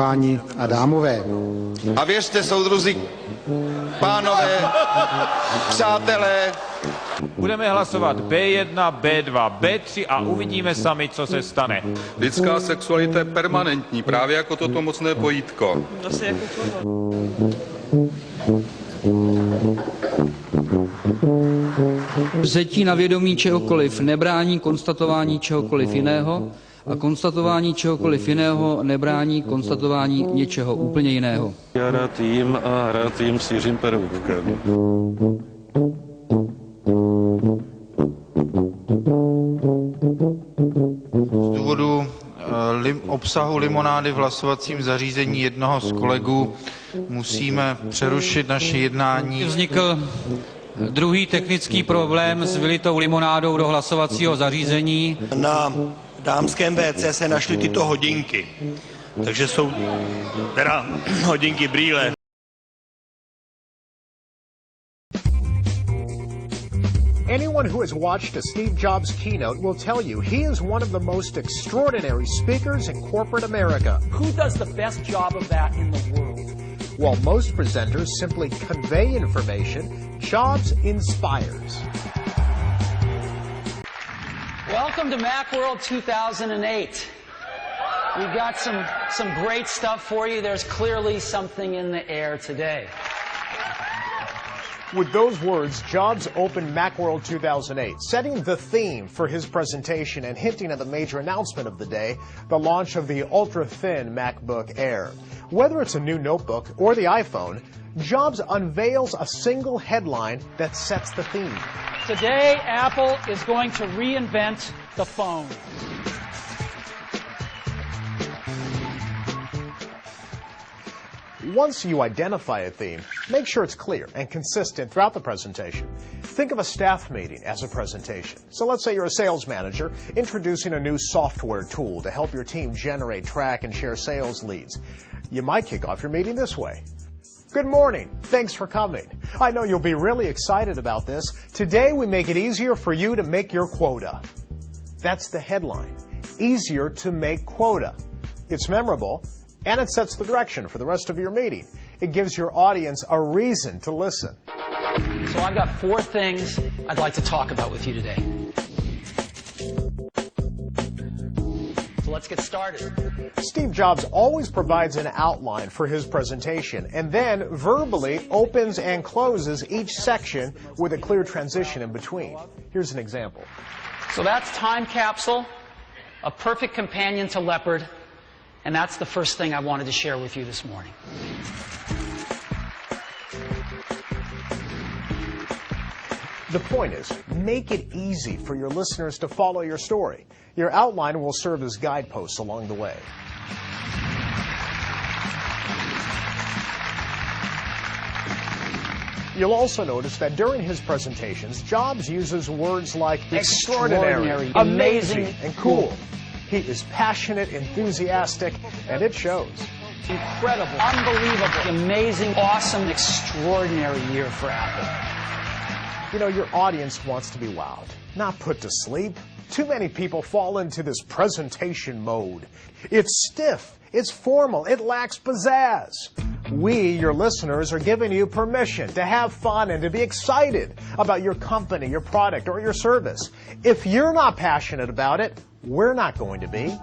páni a dámové. A věřte, soudruzi, pánové, přátelé. Budeme hlasovat B1, B2, B3 a uvidíme sami, co se stane. Lidská sexualita je permanentní, právě jako toto mocné pojítko. Zase jako koho? Vzetí na vědomí čehokoliv nebrání konstatování čehokoliv jiného a konstatování čehokoliv jiného nebrání konstatování něčeho úplně jiného. Já rád jím a rád jím s Jiřím Peroutkem. Z důvodu obsahu limonády v hlasovacím zařízení jednoho z kolegů musíme přerušit naše jednání. Vznikl druhý technický problém s vylitou limonádou do hlasovacího zařízení. Na dámském WC se našly tyto hodinky, takže jsou teda hodinky brýle. Anyone who has watched a Steve Jobs keynote will tell you he is one of the most extraordinary speakers in corporate America. Who does the best job of that in the world? While most presenters simply convey information, Jobs inspires. Welcome to Macworld 2008. We've got some great stuff for you. There's clearly something in the air today. With those words, Jobs opened Macworld 2008, setting the theme for his presentation and hinting at the major announcement of the day, the launch of the ultra-thin MacBook Air. Whether it's a new notebook or the iPhone, Jobs unveils a single headline that sets the theme. Today, Apple is going to reinvent the phone. Once you identify a theme, make sure it's clear and consistent throughout the presentation. Think of a staff meeting as a presentation. So let's say you're a sales manager introducing a new software tool to help your team generate, track, and share sales leads. You might kick off your meeting this way. Good morning. Thanks for coming. I know you'll be really excited about this. Today we make it easier for you to make your quota. That's the headline. Easier to make quota. It's memorable, and it sets the direction for the rest of your meeting. It gives your audience a reason to listen. So I've got 4 things I'd like to talk about with you today. So let's get started. Steve Jobs always provides an outline for his presentation and then verbally opens and closes each section with a clear transition in between. Here's an example. So that's Time Capsule, a perfect companion to Leopard, and that's the first thing I wanted to share with you this morning. The point is, make it easy for your listeners to follow your story. Your outline will serve as guideposts along the way. You'll also notice that during his presentations, Jobs uses words like extraordinary, amazing, and cool. He is passionate, enthusiastic, and it shows. Incredible, unbelievable, amazing, awesome, extraordinary year for Apple. You know, your audience wants to be wowed, not put to sleep. Too many people fall into this presentation mode. It's stiff, it's formal, it lacks pizzazz. We, your listeners, are giving you permission to have fun and to be excited about your company, your product, or your service. If you're not passionate about it, we're not going to be.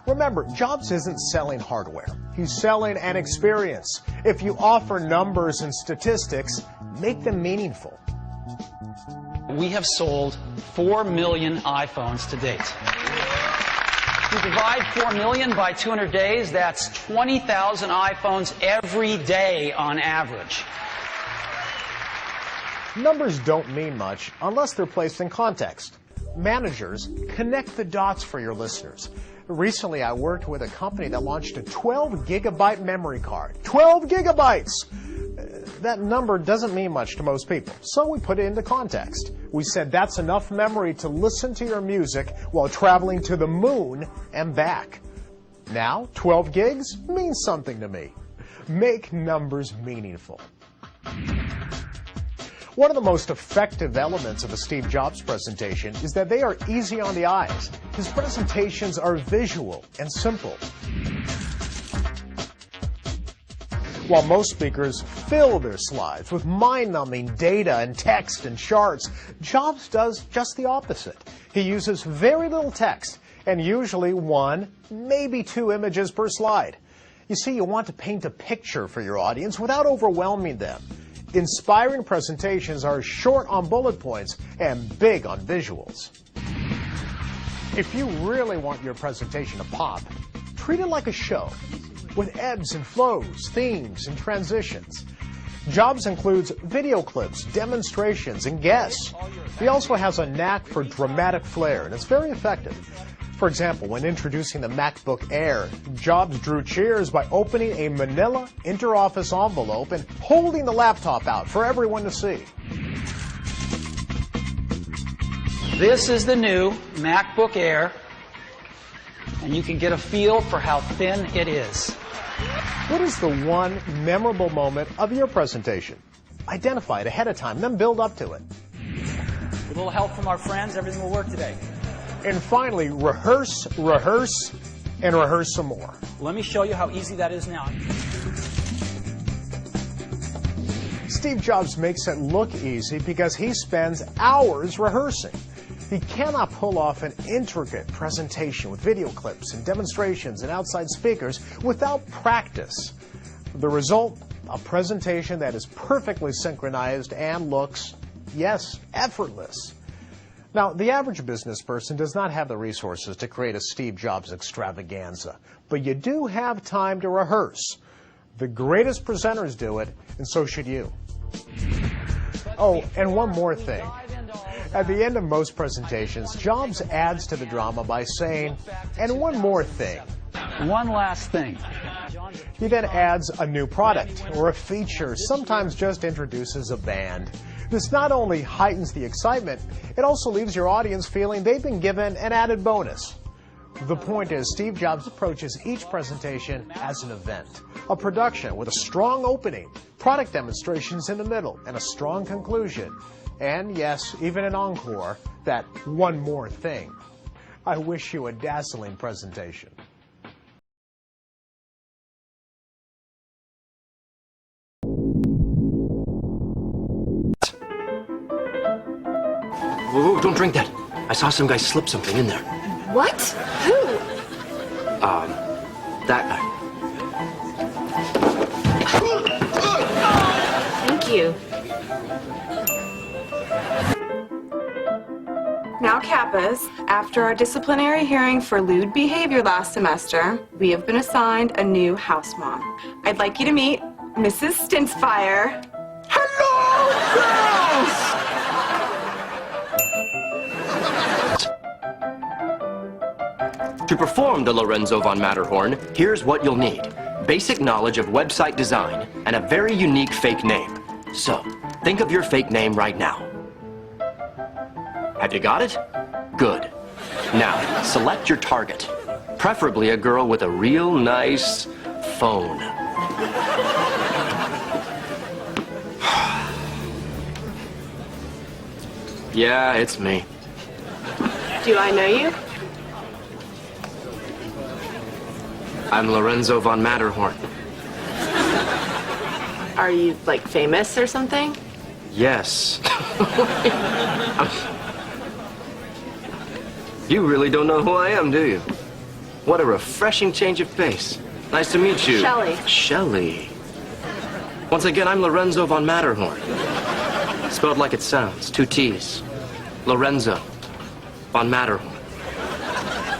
Remember, Jobs isn't selling hardware. He's selling an experience. If you offer numbers and statistics, make them meaningful. We have sold 4 million iPhones to date. If you divide 4 million by 200 days, that's 20,000 iPhones every day on average. Numbers don't mean much unless they're placed in context. Managers, connect the dots for your listeners. Recently, I worked with a company that launched a 12-gigabyte memory card. 12 gigabytes! That number doesn't mean much to most people, so we put it into context. We said that's enough memory to listen to your music while traveling to the moon and back. Now, 12 gigs means something to me. Make numbers meaningful. One of the most effective elements of a Steve Jobs presentation is that they are easy on the eyes. His presentations are visual and simple. While most speakers fill their slides with mind-numbing data and text and charts, Jobs does just the opposite. He uses very little text and usually one, maybe two images per slide. You see, you want to paint a picture for your audience without overwhelming them. Inspiring presentations are short on bullet points and big on visuals. If you really want your presentation to pop, treat it like a show, with ebbs and flows, themes, and transitions. Jobs includes video clips, demonstrations, and guests. He also has a knack for dramatic flair, and it's very effective. For example, when introducing the MacBook Air, Jobs drew cheers by opening a manila interoffice envelope and holding the laptop out for everyone to see. This is the new MacBook Air, and you can get a feel for how thin it is. What is the one memorable moment of your presentation? Identify it ahead of time, then build up to it. With a little help from our friends, everything will work today. And finally, rehearse, rehearse, and rehearse some more. Let me show you how easy that is now. Steve Jobs makes it look easy because he spends hours rehearsing. He cannot pull off an intricate presentation with video clips and demonstrations and outside speakers without practice. The result, a presentation that is perfectly synchronized and looks, yes, effortless. Now, the average business person does not have the resources to create a Steve Jobs extravaganza, but you do have time to rehearse. The greatest presenters do it, and so should you. Oh, and one more thing. At the end of most presentations, Jobs adds to the drama by saying, and one more thing. One last thing. He then adds a new product or a feature, sometimes just introduces a band. This not only heightens the excitement, it also leaves your audience feeling they've been given an added bonus. The point is, Steve Jobs approaches each presentation as an event, a production with a strong opening, product demonstrations in the middle, and a strong conclusion. And yes, even an encore, that one more thing. I wish you a dazzling presentation. Whoa, don't drink that. I saw some guy slip something in there. What? Who? That guy. Thank you. Now, Kappas, after our disciplinary hearing for lewd behavior last semester, we have been assigned a new house mom. I'd like you to meet Mrs. Stintsfire. Hello, girls! To perform the Lorenzo von Matterhorn, here's what you'll need. Basic knowledge of website design and a very unique fake name. So, think of your fake name right now. Have you got it? Good. Now, select your target. Preferably a girl with a real nice phone. Yeah, it's me. Do I know you? I'm Lorenzo von Matterhorn. Are you, like, famous or something? Yes. You really don't know who I am, do you? What a refreshing change of pace. Nice to meet you. Shelley. Shelley. Once again, I'm Lorenzo von Matterhorn. Spelled like it sounds, 2 T's. Lorenzo von Matterhorn.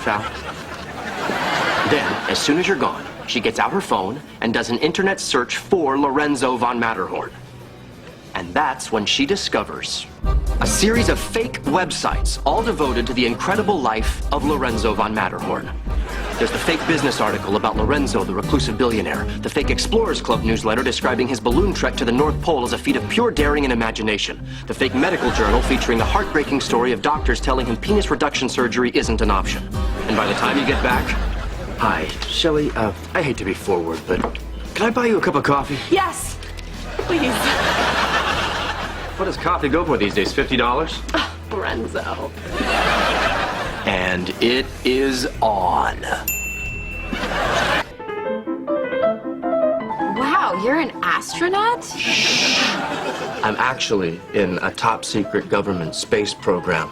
Shall we? Then, as soon as you're gone, she gets out her phone and does an internet search for Lorenzo von Matterhorn. And that's when she discovers a series of fake websites, all devoted to the incredible life of Lorenzo von Matterhorn. There's the fake business article about Lorenzo, the reclusive billionaire, the fake Explorers Club newsletter describing his balloon trek to the North Pole as a feat of pure daring and imagination, the fake medical journal featuring the heartbreaking story of doctors telling him penis reduction surgery isn't an option. And by the time you get back, hi, Shelley, I hate to be forward, but can I buy you a cup of coffee? Yes, please. What does coffee go for these days? $50? Lorenzo. And it is on. Wow, you're an astronaut? I'm actually in a top secret government space program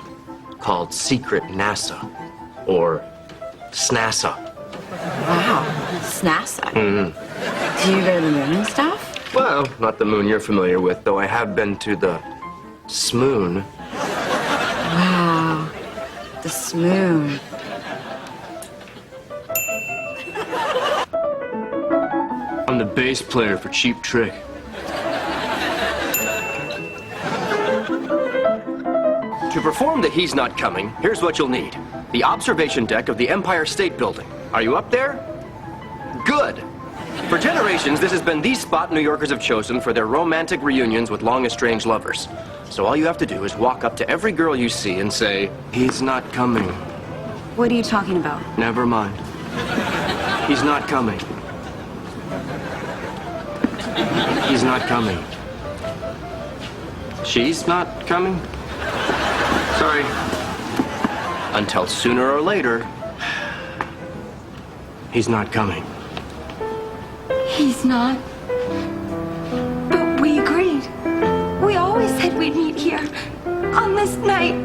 called Secret NASA, or SNASA. Wow, SNASA. Do you go to the moon and stuff? Well, not the moon you're familiar with, though I have been to the smoon. Wow, the smoon. I'm the bass player for Cheap Trick. To perform the He's Not Coming, here's what you'll need. The observation deck of the Empire State Building. Are you up there? Good. For generations, this has been the spot New Yorkers have chosen for their romantic reunions with long-estranged lovers. So all you have to do is walk up to every girl you see and say, "He's not coming." What are you talking about? Never mind. He's not coming. He's not coming. She's not coming? Sorry. Until sooner or later, he's not coming. He's not. But we agreed. We always said we'd meet here on this night.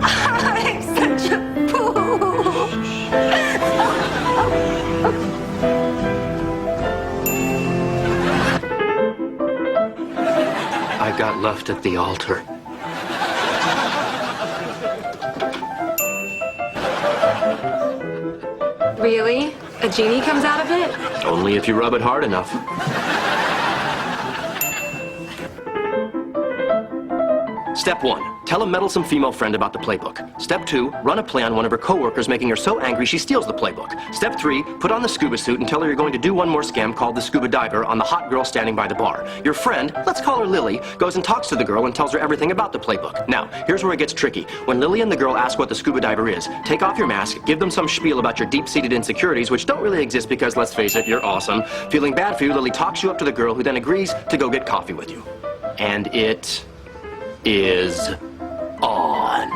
I'm such a fool. I got left at the altar. Really? A genie comes out of it? Only if you rub it hard enough. Step 1. Tell a meddlesome female friend about the playbook. Step 2. Run a play on one of her coworkers, making her so angry she steals the playbook. Step 3. Put on the scuba suit and tell her you're going to do one more scam called the scuba diver on the hot girl standing by the bar. Your friend, let's call her Lily, goes and talks to the girl and tells her everything about the playbook. Now, here's where it gets tricky. When Lily and the girl ask what the scuba diver is, take off your mask, give them some spiel about your deep-seated insecurities, which don't really exist because, let's face it, you're awesome. Feeling bad for you, Lily talks you up to the girl, who then agrees to go get coffee with you. And it is on.